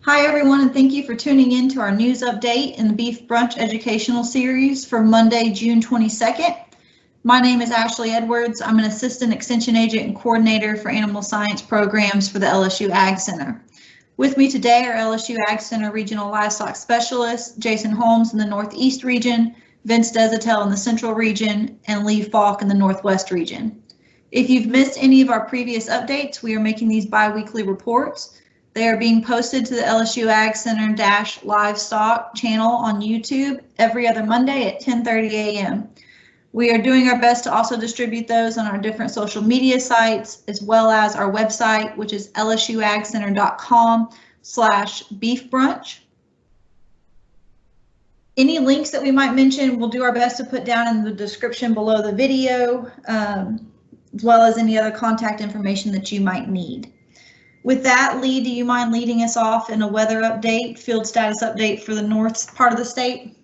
Hi everyone, and thank you for tuning in to our news update in the Beef Brunch educational series for Monday, June 22nd. My name is Ashley Edwards. I'm an assistant extension agent and coordinator for animal science programs for the LSU AgCenter. With me today are LSU AgCenter Regional Livestock Specialist Jason Holmes in the Northeast region, Vince Desatel in the Central region, and Lee Falk in the Northwest region. If you've missed any of our previous updates, we are making these bi-weekly reports. They are being posted to the LSU AgCenter Livestock channel on YouTube every other Monday at 10:30 a.m. We are doing our best to also distribute those on our different social media sites, as well as our website, which is lsuagcenter.com/beefbrunch. Any links that we might mention, we'll do our best to put down in the description below the video, as well as any other contact information that you might need. With that, Lee, do you mind leading us off in a weather update, field status update for the north part of the state?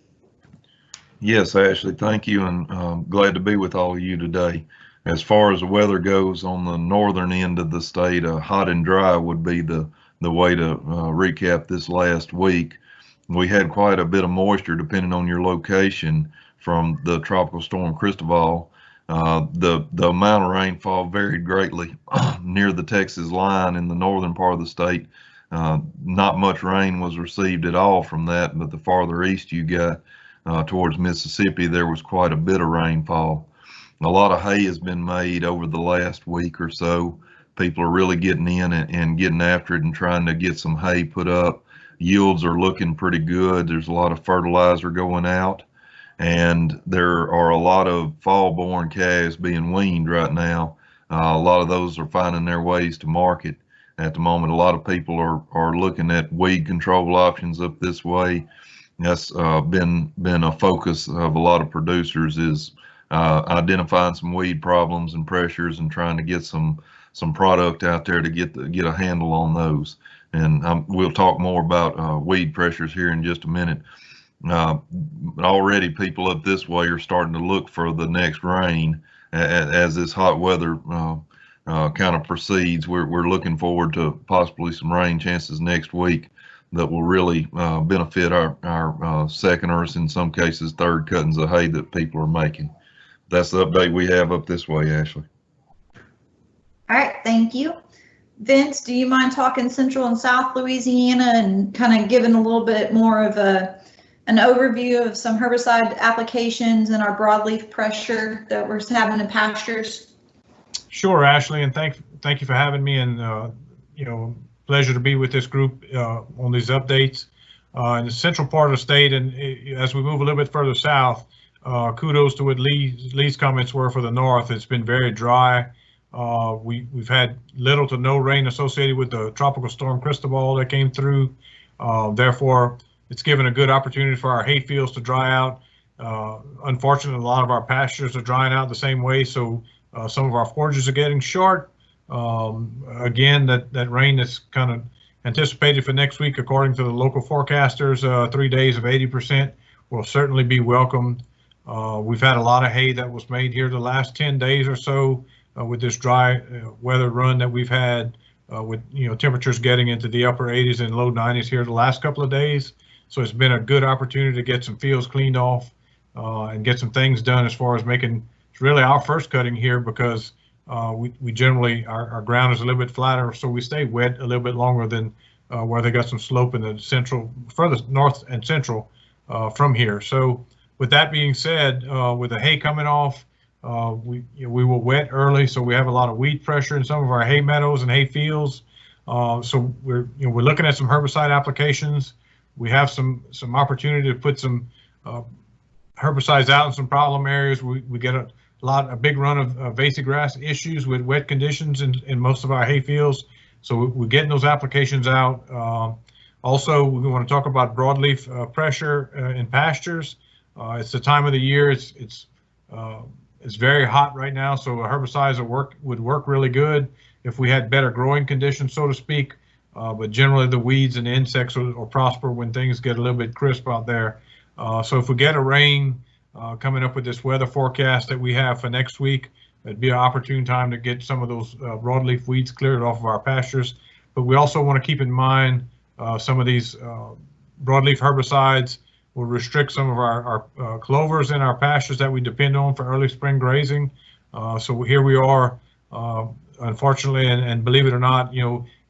Yes, Ashley, thank you, and glad to be with all of you today. As far as the weather goes on the northern end of the state, hot and dry would be the way to recap this last week. We had quite a bit of moisture depending on your location from the tropical storm Cristobal. The amount of rainfall varied greatly near the Texas line in the northern part of the state. Not much rain was received at all from that, but the farther east you got towards Mississippi, there was quite a bit of rainfall. A lot of hay has been made over the last week or so. People are really getting in and getting after it and trying to get some hay put up. Yields are looking pretty good. There's a lot of fertilizer going out. And there are a lot of fall-born calves being weaned right now. A lot of those are finding their ways to market at the moment. A lot of people are looking at weed control options up this way. That's been a focus of a lot of producers, is identifying some weed problems and pressures and trying to get some product out there to get a handle on those. And we'll talk more about weed pressures here in just a minute. Already people up this way are starting to look for the next rain as this hot weather kind of proceeds. We're looking forward to possibly some rain chances next week that will really benefit our second, or in some cases third, cuttings of hay that people are making. That's the update we have up this way, Ashley. All right, thank you. Vince, do you mind talking Central and South Louisiana and kind of giving a little bit more of an overview of some herbicide applications and our broadleaf pressure that we're having in pastures? Sure, Ashley, and thank you for having me, and pleasure to be with this group on these updates in the central part of the state. And as we move a little bit further south, kudos to what Lee's comments were for the north. It's been very dry. We've had little to no rain associated with the tropical storm Cristobal that came through. Therefore, it's given a good opportunity for our hay fields to dry out. Unfortunately, a lot of our pastures are drying out the same way, so some of our forages are getting short. Again, that rain that's kind of anticipated for next week, according to the local forecasters, 3 days of 80% will certainly be welcomed. We've had a lot of hay that was made here the last 10 days or so with this dry weather run that we've had, with temperatures getting into the upper 80s and low 90s here the last couple of days. So it's been a good opportunity to get some fields cleaned off and get some things done as far as making, it's really our first cutting here, because we generally, our ground is a little bit flatter, so we stay wet a little bit longer than where they got some slope in the central, further north and central from here. So with that being said, with the hay coming off, we were wet early, so we have a lot of weed pressure in some of our hay meadows and hay fields. So we're looking at some herbicide applications. We have some opportunity to put some herbicides out in some problem areas. We get a big run of invasive grass issues with wet conditions in most of our hay fields. So we're getting those applications out. Also, we want to talk about broadleaf pressure in pastures. It's the time of the year. It's very hot right now, so herbicides would work really good if we had better growing conditions, so to speak. But generally, the weeds and the insects will prosper when things get a little bit crisp out there. So if we get a rain coming up with this weather forecast that we have for next week, it'd be an opportune time to get some of those broadleaf weeds cleared off of our pastures. But we also want to keep in mind Some of these broadleaf herbicides will restrict some of our clovers in our pastures that we depend on for early spring grazing. So here we are, unfortunately, and believe it or not,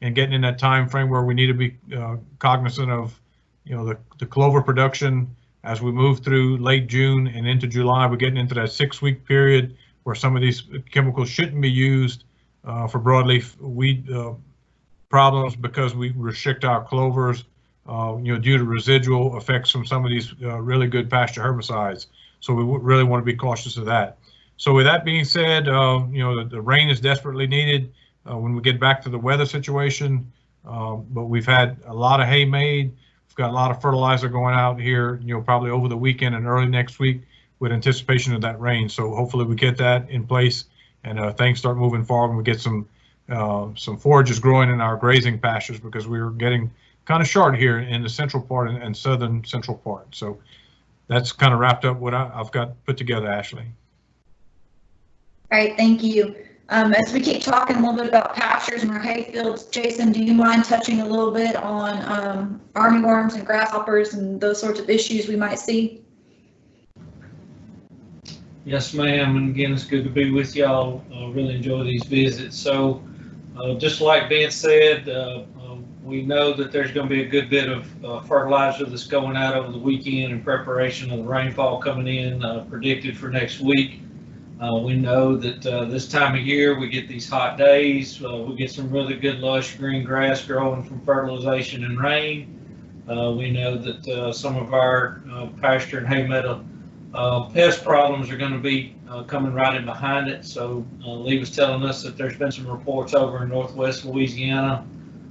and getting in that time frame where we need to be cognizant of, the clover production as we move through late June and into July. We're getting into that 6-week period where some of these chemicals shouldn't be used for broadleaf weed problems because we restrict our clovers, due to residual effects from some of these really good pasture herbicides. So we really want to be cautious of that. So with that being said, the rain is desperately needed when we get back to the weather situation. But we've had a lot of hay made. We've got a lot of fertilizer going out here, probably over the weekend and early next week with anticipation of that rain. So hopefully we get that in place and things start moving forward and we get some forages growing in our grazing pastures, because we're getting kind of short here in the central part and southern central part. So that's kind of wrapped up what I've got put together, Ashley. All right, thank you. As we keep talking a little bit about pastures and our hay fields, Jason, do you mind touching a little bit on armyworms and grasshoppers and those sorts of issues we might see? Yes, ma'am. And again, it's good to be with y'all. Really enjoy these visits. So just like Ben said, we know that there's going to be a good bit of fertilizer that's going out over the weekend in preparation of the rainfall coming in predicted for next week. We know that this time of year we get these hot days. We get some really good lush green grass growing from fertilization and rain. We know that some of our pasture and hay meadow pest problems are going to be coming right in behind it. So Lee was telling us that there's been some reports over in northwest Louisiana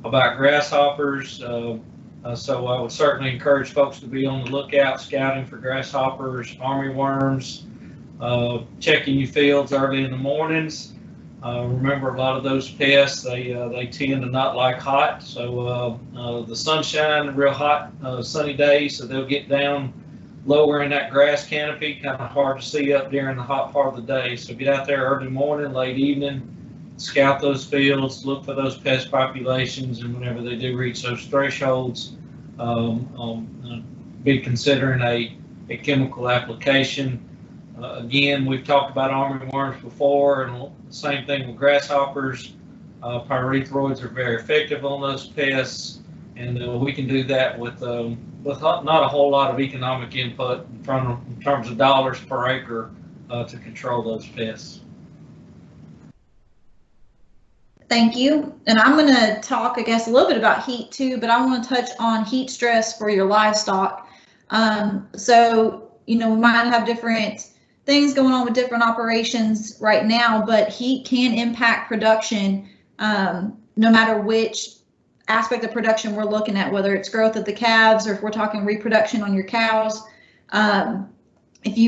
about grasshoppers. So I would certainly encourage folks to be on the lookout, scouting for grasshoppers, armyworms, checking your fields early in the mornings. Remember, a lot of those pests, they tend to not like hot. So the sunshine, real hot sunny days, so they'll get down lower in that grass canopy, kind of hard to see up during the hot part of the day. So get out there early morning, late evening, scout those fields, look for those pest populations, and whenever they do reach those thresholds, be considering a chemical application. Again, we've talked about armyworms before, and the same thing with grasshoppers. Pyrethroids are very effective on those pests, and we can do that with not a whole lot of economic input in terms of dollars per acre to control those pests. Thank you. And I'm going to talk, I guess, a little bit about heat too, but I want to touch on heat stress for your livestock. So, we might have different things going on with different operations right now, but heat can impact production no matter which aspect of production we're looking at, whether it's growth of the calves or if we're talking reproduction on your cows. If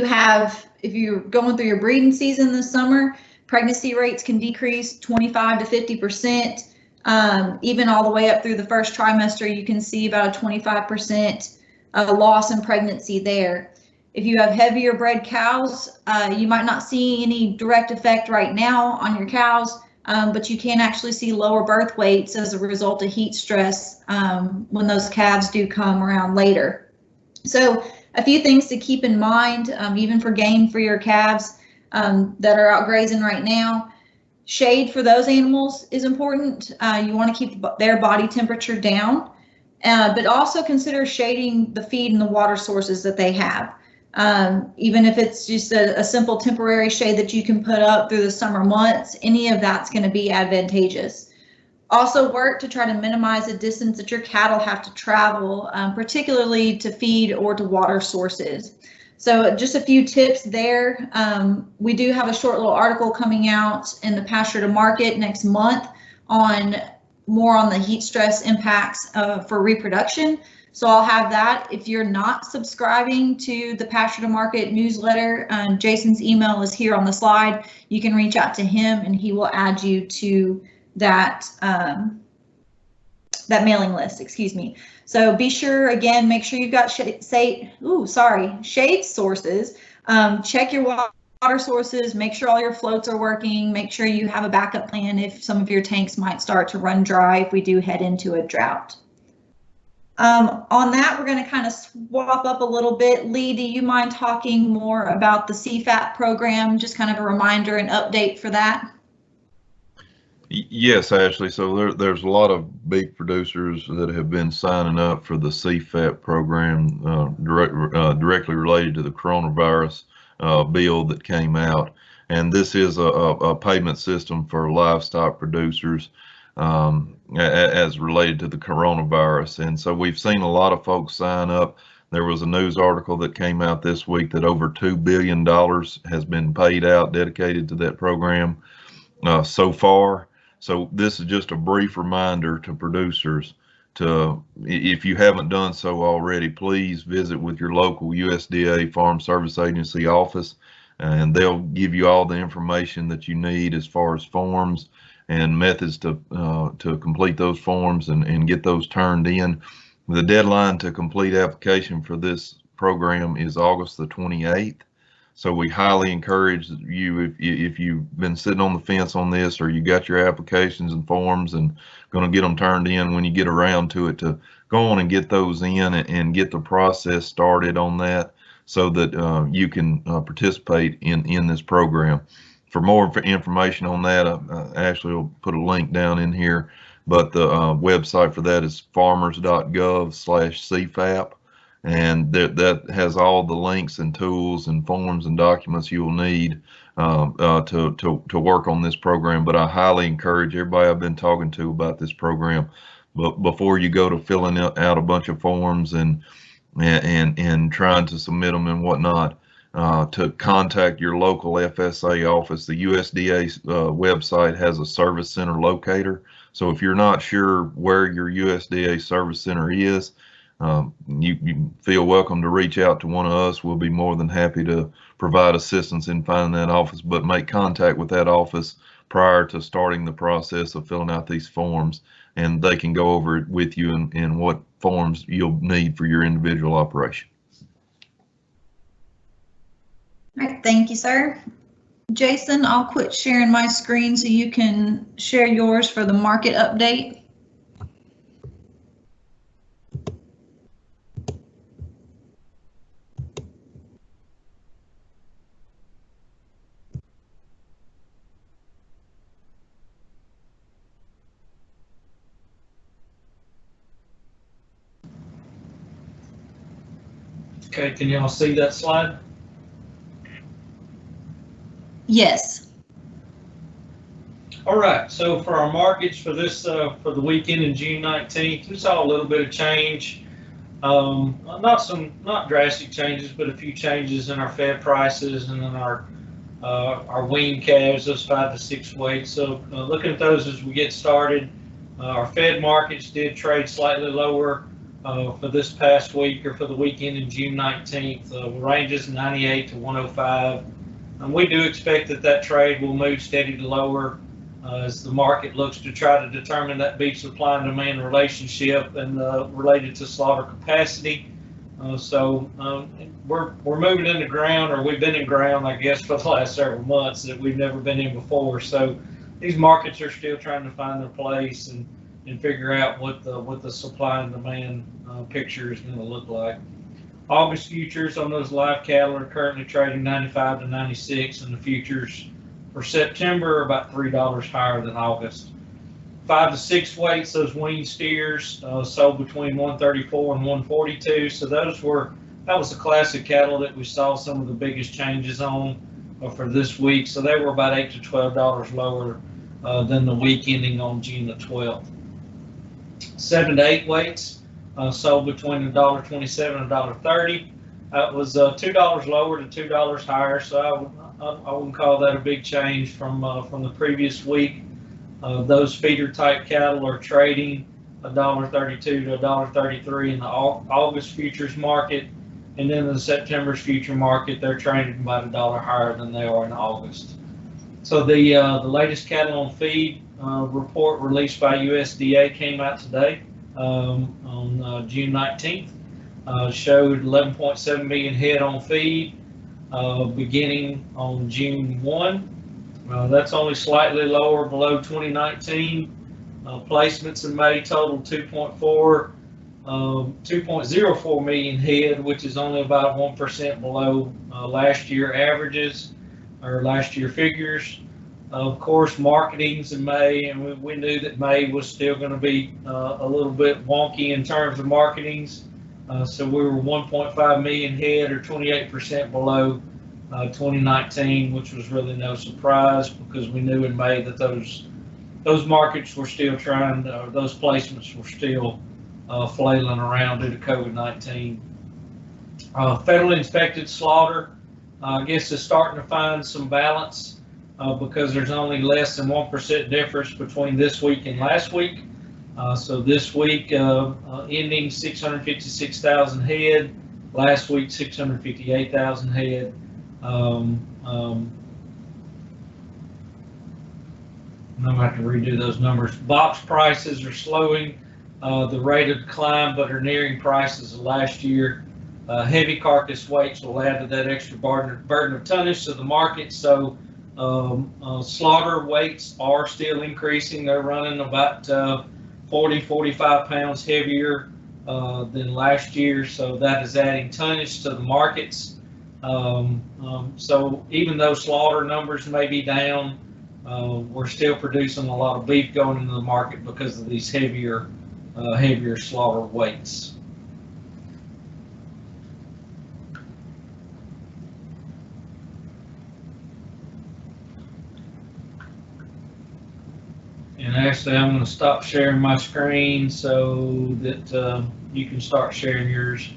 you're going through your breeding season this summer, pregnancy rates can decrease 25 to 50%. Even all the way up through the first trimester, you can see about a 25% loss in pregnancy there. If you have heavier bred cows, you might not see any direct effect right now on your cows, but you can actually see lower birth weights as a result of heat stress when those calves do come around later. So a few things to keep in mind, even for game for your calves that are out grazing right now. Shade for those animals is important. You want to keep their body temperature down, but also consider shading the feed and the water sources that they have. Even if it's just a simple temporary shade that you can put up through the summer months, any of that's going to be advantageous. Also work to try to minimize the distance that your cattle have to travel, particularly to feed or to water sources. So just a few tips there. We do have a short little article coming out in the Pasture to Market next month on more on the heat stress impacts for reproduction. So I'll have that. If you're not subscribing to the Pasture to Market newsletter, Jason's email is here on the slide. You can reach out to him and he will add you to that that mailing list, excuse me. So be sure, again, make sure you've got shade sources. Check your water sources, make sure all your floats are working, make sure you have a backup plan if some of your tanks might start to run dry if we do head into a drought. On that, we're going to kind of swap up a little bit. Lee, do you mind talking more about the CFAP program? Just kind of a reminder and update for that. Yes, Ashley. So there's a lot of beef producers that have been signing up for the CFAP program directly related to the coronavirus bill that came out. And this is a payment system for livestock producers as related to the coronavirus. And so we've seen a lot of folks sign up. There was a news article that came out this week that over $2 billion has been paid out dedicated to that program so far. So this is just a brief reminder to producers to, if you haven't done so already, please visit with your local USDA Farm Service Agency office, and they'll give you all the information that you need as far as forms and methods to complete those forms and get those turned in. The deadline to complete application for this program is August the 28th. So we highly encourage you, if you've been sitting on the fence on this, or you got your applications and forms and going to get them turned in when you get around to it, to go on and get those in and get the process started on that, so that you can participate in this program. For more information on that, Ashley will put a link down in here, but the website for that is farmers.gov/CFAP. And that has all the links and tools and forms and documents you will need to work on this program. But I highly encourage everybody I've been talking to about this program, but before you go to filling out a bunch of forms and trying to submit them and whatnot, to contact your local FSA office. The USDA website has a service center locator. So if you're not sure where your USDA service center is, you feel welcome to reach out to one of us. We'll be more than happy to provide assistance in finding that office, but make contact with that office prior to starting the process of filling out these forms, and they can go over it with you and what forms you'll need for your individual operation. All right, thank you, sir. Jason, I'll quit sharing my screen so you can share yours for the market update. Okay, can y'all see that slide? Yes. All right, so for our markets for this, for the weekend in June 19th, we saw a little bit of change. Not drastic changes, but a few changes in our fed prices and in our wean calves, those 5 to 6 weights. So looking at those as we get started, our fed markets did trade slightly lower for this past week, or for the weekend in June 19th. Ranges 98 to 105. And we do expect that trade will move steady to lower as the market looks to try to determine that beef supply and demand relationship and related to slaughter capacity. So we're moving into ground, or we've been in ground, I guess, for the last several months that we've never been in before. So these markets are still trying to find their place and figure out what the supply and demand picture is going to look like. August futures on those live cattle are currently trading 95 to 96, and the futures for September are about $3 higher than August. 5 to 6 weights, those wean steers sold between 134 and 142. So that was the classic cattle that we saw some of the biggest changes on for this week. So they were about $8 to $12 lower than the week ending on June the 12th. 7 to 8 weights sold between $1.27 and $1.30. That was $2 lower to $2 higher. So I wouldn't call that a big change from the previous week. Those feeder type cattle are trading $1.32 to $1.33 in the August futures market, and then in the September's future market, they're trading about $1 higher than they are in August. So the latest cattle on feed report released by USDA came out today on June 19th. Showed 11.7 million head on feed beginning on June 1. That's only slightly lower below 2019. Placements in May totaled 2.4 2.04 million head, which is only about 1% below last year averages or last year figures. Of course, marketings in May, and we knew that May was still going to be a little bit wonky in terms of marketings. So we were 1.5 million head, or 28% below 2019, which was really no surprise because we knew in May that those markets were still trying, those placements were still flailing around due to COVID-19. Federally inspected slaughter, I guess, is starting to find some balance. Because there's only less than 1% difference between this week and last week. So this week ending 656,000 head, last week 658,000 head. I'm going to have to redo those numbers. Box prices are slowing the rate of decline, but are nearing prices of last year. Heavy carcass weights will add to that extra burden of tonnage to the market. So slaughter weights are still increasing. They're running about 40-45 pounds heavier than last year, so that is adding tonnage to the markets. So even though slaughter numbers may be down, we're still producing a lot of beef going into the market because of these heavier slaughter weights. And actually, I'm going to stop sharing my screen so that you can start sharing yours.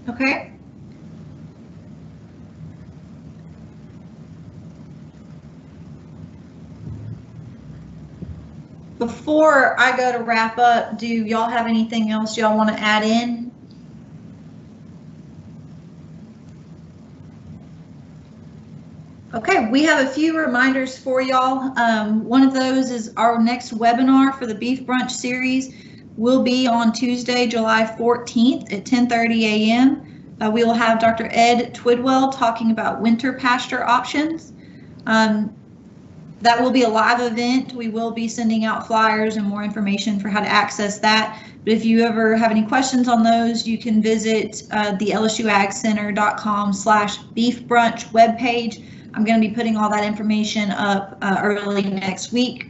Okay. Before I go to wrap up, do y'all have anything else y'all want to add in? Okay, we have a few reminders for y'all. One of those is our next webinar for the Beef Brunch series will be on Tuesday, July 14th at 10:30 a.m. We will have Dr. Ed Twidwell talking about winter pasture options. That will be a live event. We will be sending out flyers and more information for how to access that. But if you ever have any questions on those, you can visit the lsuagcenter.com/beefbrunch webpage. I'm going to be putting all that information up early next week.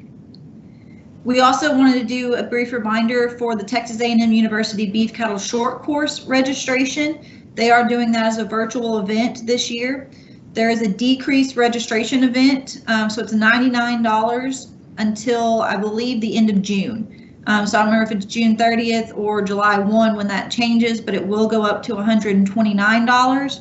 We also wanted to do a brief reminder for the Texas A&M University Beef Cattle Short Course registration. They are doing that as a virtual event this year. There is a decreased registration event, so it's $99 until I believe the end of June. So I don't remember if it's June 30th or July 1 when that changes, but it will go up to $129.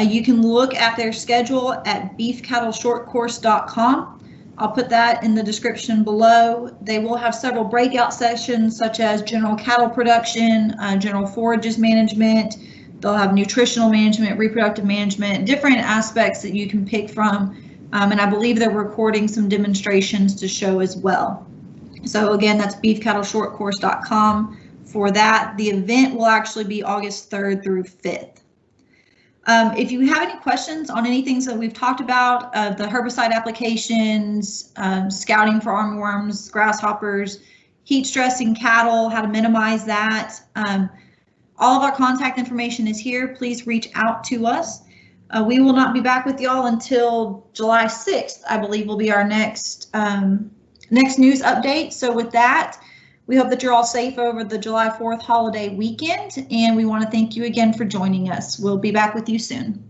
You can look at their schedule at beefcattleshortcourse.com. I'll put that in the description below. They will have several breakout sessions such as general cattle production, general forages management. They'll have nutritional management, reproductive management, different aspects that you can pick from. And I believe they're recording some demonstrations to show as well. So again, that's beefcattleshortcourse.com for that. The event will actually be August 3rd through 5th. If you have any questions on anything that we've talked about, the herbicide applications, scouting for armyworms, grasshoppers, heat stressing cattle, how to minimize that, all of our contact information is here. Please reach out to us. We will not be back with y'all until July 6th, I believe will be our next news update. So with that, we hope that you're all safe over the July 4th holiday weekend, and we want to thank you again for joining us. We'll be back with you soon.